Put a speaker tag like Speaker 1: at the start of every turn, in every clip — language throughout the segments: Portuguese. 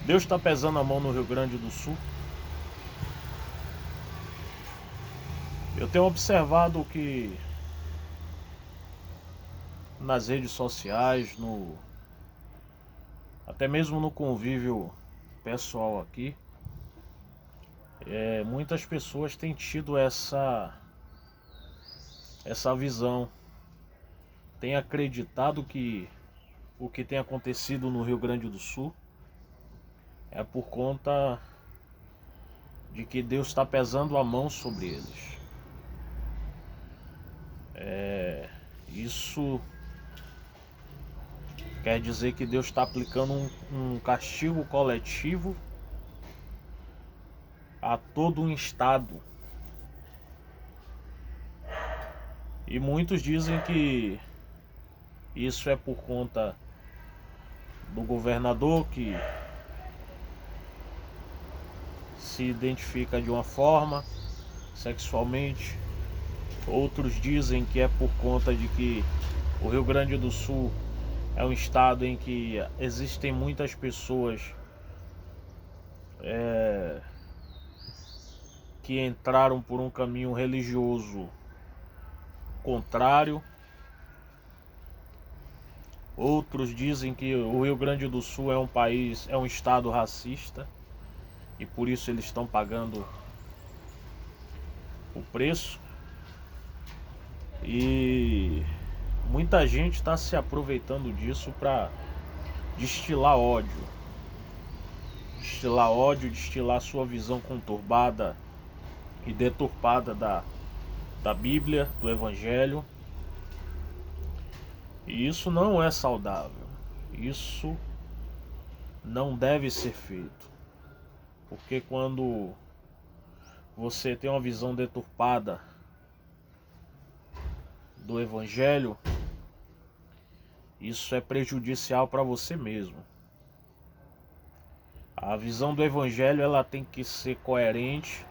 Speaker 1: Deus está pesando a mão no Rio Grande do Sul. Eu tenho observado que nas redes sociais, até mesmo no convívio pessoal aqui, muitas pessoas têm tido essa visão, têm acreditado que o que tem acontecido no Rio Grande do Sul é por conta de que Deus está pesando a mão sobre eles. Isso quer dizer que Deus está aplicando um castigo coletivo a todo um estado. E muitos dizem que isso é por conta do governador que se identifica de uma forma sexualmente. Outros dizem que é por conta de que o Rio Grande do Sul é um estado em que existem muitas pessoas que entraram por um caminho religioso contrário. Outros dizem que o Rio Grande do Sul é um estado racista e por isso eles estão pagando o preço. E muita gente está se aproveitando disso para destilar ódio, destilar sua visão conturbada e deturpada da Bíblia, do Evangelho. E isso não é saudável. Isso não deve ser feito. Porque quando você tem uma visão deturpada do Evangelho, isso é prejudicial para você mesmo. A visão do Evangelho, ela tem que ser coerente,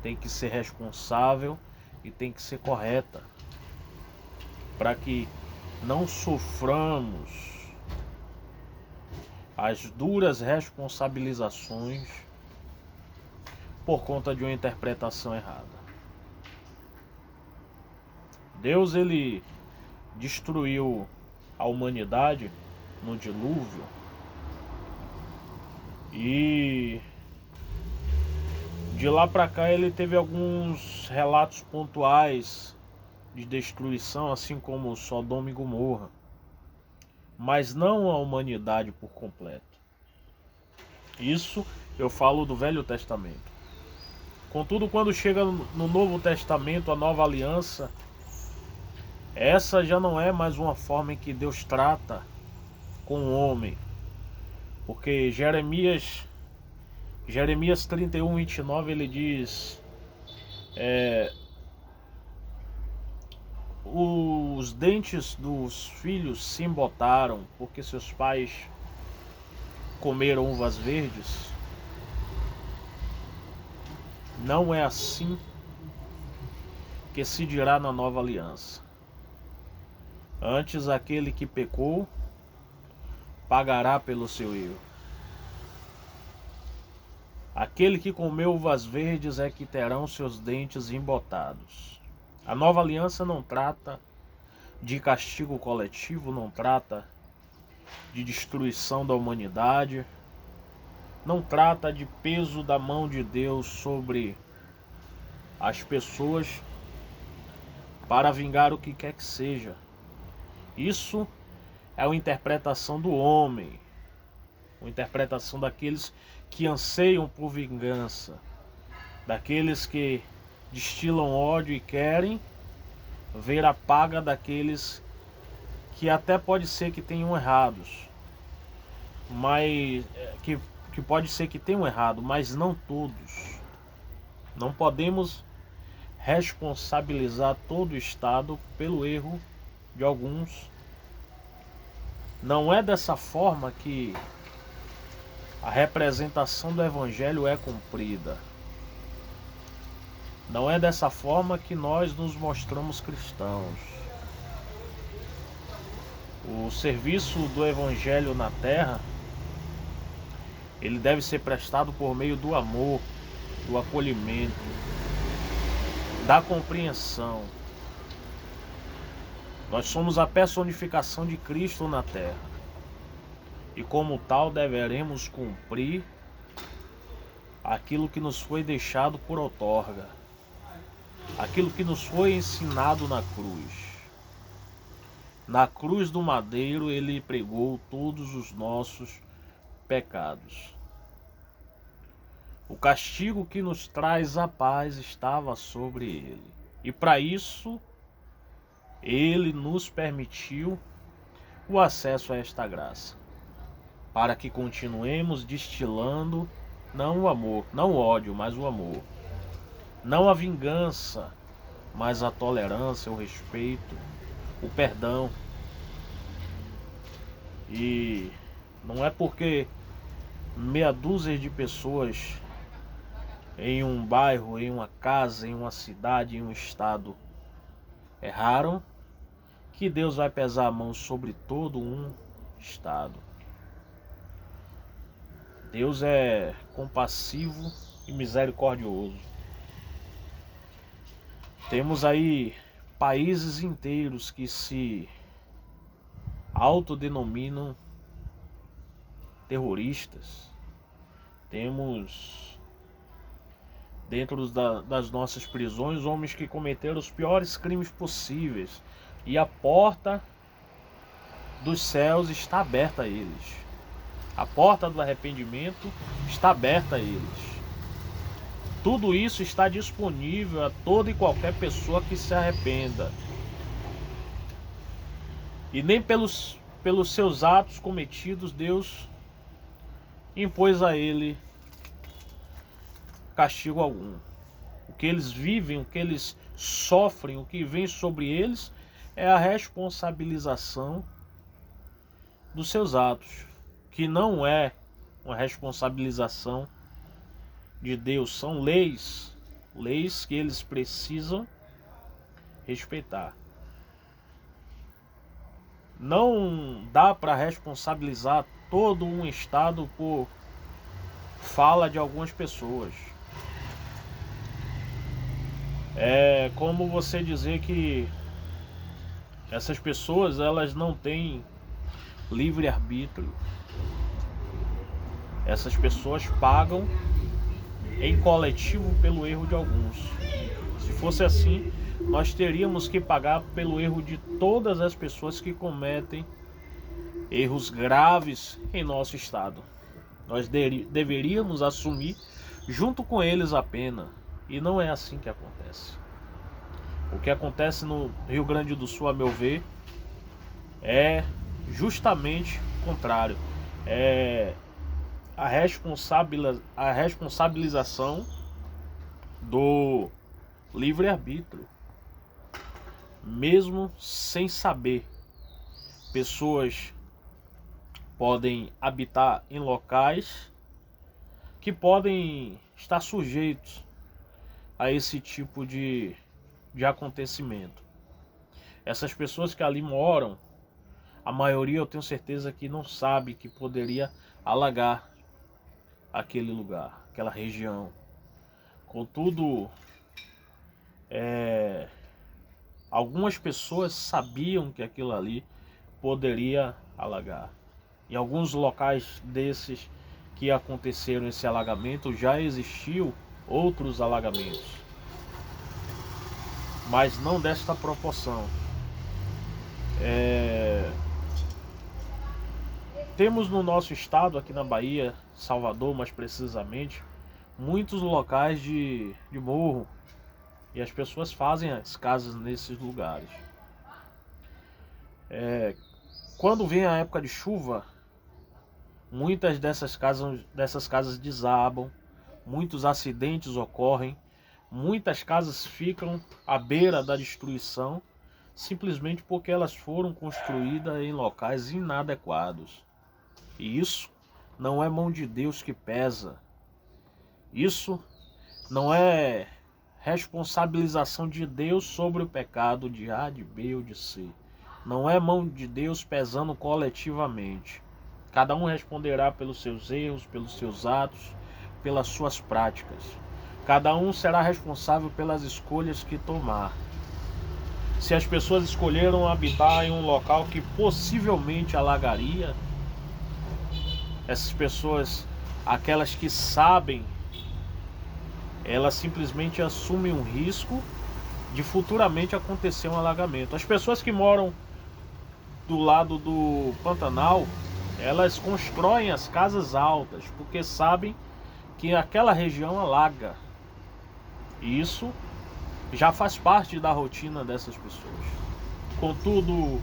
Speaker 1: tem que ser responsável e tem que ser correta, para que não soframos as duras responsabilizações por conta de uma interpretação errada. Deus, ele destruiu a humanidade no dilúvio e de lá para cá ele teve alguns relatos pontuais de destruição, assim como Sodoma e Gomorra, mas não a humanidade por completo. Isso eu falo do Velho Testamento. Contudo, quando chega no Novo Testamento, a Nova Aliança, essa já não é mais uma forma em que Deus trata com o homem. Porque Jeremias 31, 29, ele diz: os dentes dos filhos se embotaram porque seus pais comeram uvas verdes. Não é assim que se dirá na Nova Aliança. Antes, aquele que pecou pagará pelo seu erro. Aquele que comeu uvas verdes é que terão seus dentes embotados. A Nova Aliança não trata de castigo coletivo, não trata de destruição da humanidade, não trata de peso da mão de Deus sobre as pessoas para vingar o que quer que seja. Isso é uma interpretação do homem, uma interpretação daqueles que anseiam por vingança, daqueles que destilam ódio e querem ver a paga daqueles que até pode ser que tenham errados, mas que pode ser que tenham errado, mas não todos. Não podemos responsabilizar todo o Estado pelo erro de alguns. Não é dessa forma que a representação do Evangelho é cumprida. Não é dessa forma que nós nos mostramos cristãos. O serviço do Evangelho na Terra, ele deve ser prestado por meio do amor, do acolhimento, da compreensão. Nós somos a personificação de Cristo na terra. E como tal deveremos cumprir aquilo que nos foi deixado por outorga, aquilo que nos foi ensinado na cruz. Na cruz do madeiro ele pregou todos os nossos pecados. O castigo que nos traz a paz estava sobre ele. E para isso, ele nos permitiu o acesso a esta graça, para que continuemos destilando não o amor, não o ódio, mas o amor. Não a vingança, mas a tolerância, o respeito, o perdão. E não é porque meia dúzia de pessoas em um bairro, em uma casa, em uma cidade, em um estado erraram, que Deus vai pesar a mão sobre todo um estado. Deus é compassivo e misericordioso. Temos aí países inteiros que se autodenominam terroristas. Temos dentro das nossas prisões homens que cometeram os piores crimes possíveis, e a porta dos céus está aberta a eles. A porta do arrependimento está aberta a eles. Tudo isso está disponível a toda e qualquer pessoa que se arrependa. E nem pelos seus atos cometidos Deus impôs a ele castigo algum. O que eles vivem, o que eles sofrem, o que vem sobre eles é a responsabilização dos seus atos, que não é uma responsabilização de Deus, são leis que eles precisam respeitar. Não dá para responsabilizar todo um estado por fala de algumas pessoas. É como você dizer que essas pessoas elas não têm livre-arbítrio. Essas pessoas pagam em coletivo pelo erro de alguns. Se fosse assim, nós teríamos que pagar pelo erro de todas as pessoas que cometem erros graves em nosso estado. Nós deveríamos assumir junto com eles a pena. E não é assim que acontece. O que acontece no Rio Grande do Sul, a meu ver, é justamente o contrário. É a responsabilização do livre-arbítrio. Mesmo sem saber, pessoas podem habitar em locais que podem estar sujeitos a esse tipo de acontecimento. Essas pessoas que ali moram, a maioria eu tenho certeza que não sabe que poderia alagar aquele lugar, aquela região. Contudo, algumas pessoas sabiam que aquilo ali poderia alagar. Em alguns locais desses que aconteceram esse alagamento, já existiu outros alagamentos, mas não desta proporção. Temos no nosso estado, aqui na Bahia, Salvador mais precisamente, muitos locais de morro, e as pessoas fazem as casas nesses lugares. Quando vem a época de chuva, muitas dessas casas desabam, muitos acidentes ocorrem, muitas casas ficam à beira da destruição, simplesmente porque elas foram construídas em locais inadequados. E isso não é mão de Deus que pesa. Isso não é responsabilização de Deus sobre o pecado de A, de B ou de C. Não é mão de Deus pesando coletivamente. Cada um responderá pelos seus erros, pelos seus atos, pelas suas práticas. Cada um será responsável pelas escolhas que tomar. Se as pessoas escolheram habitar em um local que possivelmente alagaria, essas pessoas, aquelas que sabem, elas simplesmente assumem um risco de futuramente acontecer um alagamento. As pessoas que moram do lado do Pantanal, elas constroem as casas altas porque sabem que aquela região alaga. E isso já faz parte da rotina dessas pessoas. Contudo,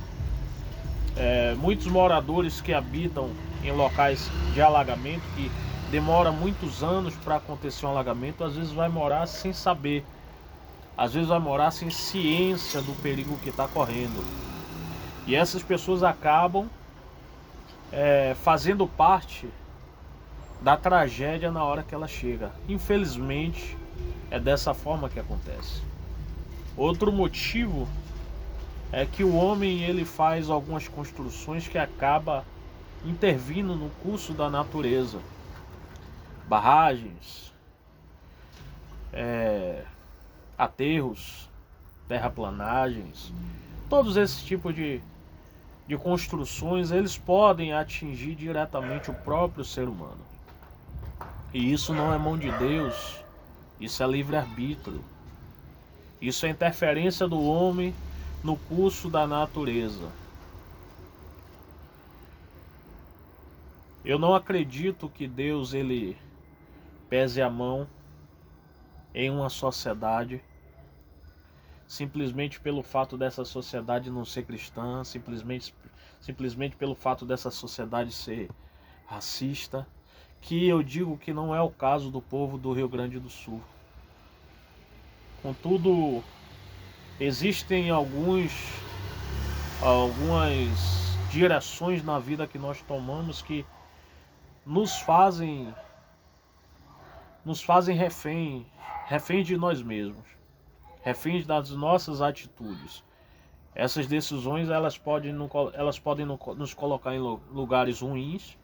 Speaker 1: muitos moradores que habitam em locais de alagamento, que demora muitos anos para acontecer um alagamento, às vezes vai morar sem saber, às vezes vai morar sem ciência do perigo que está correndo. E essas pessoas acabam fazendo parte da tragédia na hora que ela chega. Infelizmente, é dessa forma que acontece. Outro motivo é que o homem ele faz algumas construções que acaba intervindo no curso da natureza. Barragens, aterros, terraplanagens, todos esses tipos de construções, eles podem atingir diretamente o próprio ser humano. E isso não é mão de Deus, isso é livre-arbítrio. Isso é interferência do homem no curso da natureza. Eu não acredito que Deus ele pese a mão em uma sociedade simplesmente pelo fato dessa sociedade não ser cristã, simplesmente pelo fato dessa sociedade ser racista, que eu digo que não é o caso do povo do Rio Grande do Sul. Contudo, existem algumas direções na vida que nós tomamos que nos fazem refém de nós mesmos, reféns das nossas atitudes. Essas decisões elas podem nos colocar em lugares ruins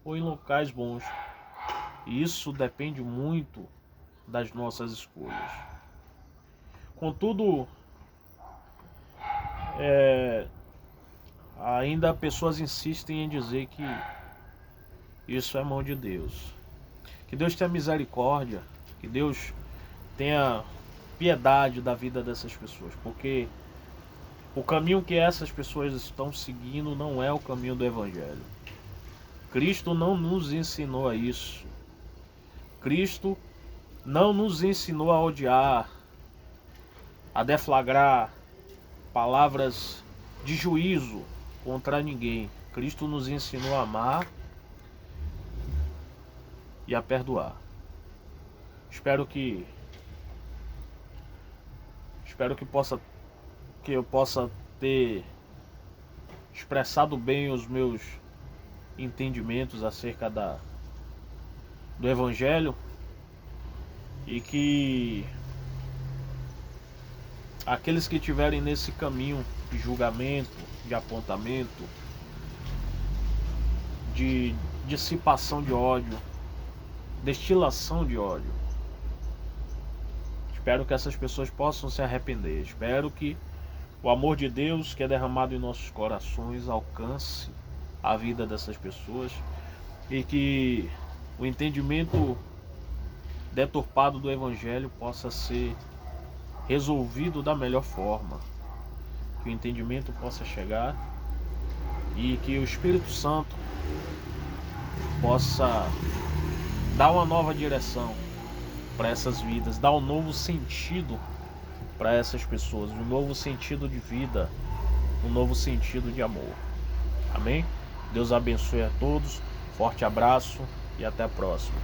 Speaker 1: ou em locais bons. E isso depende muito das nossas escolhas. Contudo, ainda pessoas insistem em dizer que isso é mão de Deus. Que Deus tenha misericórdia, que Deus tenha piedade da vida dessas pessoas, porque o caminho que essas pessoas estão seguindo não é o caminho do Evangelho. Cristo não nos ensinou a isso. Cristo não nos ensinou a odiar, a deflagrar palavras de juízo contra ninguém. Cristo nos ensinou a amar e a perdoar. Espero que eu possa ter expressado bem os meus entendimentos acerca do Evangelho, e que aqueles que estiverem nesse caminho de julgamento, de apontamento, de dissipação de ódio, destilação de ódio, espero que essas pessoas possam se arrepender. Espero que o amor de Deus que é derramado em nossos corações alcance a vida dessas pessoas e que o entendimento deturpado do Evangelho possa ser resolvido da melhor forma. Que o entendimento possa chegar e que o Espírito Santo possa dar uma nova direção para essas vidas, dar um novo sentido para essas pessoas, um novo sentido de vida, um novo sentido de amor. Amém? Deus abençoe a todos, forte abraço e até a próxima.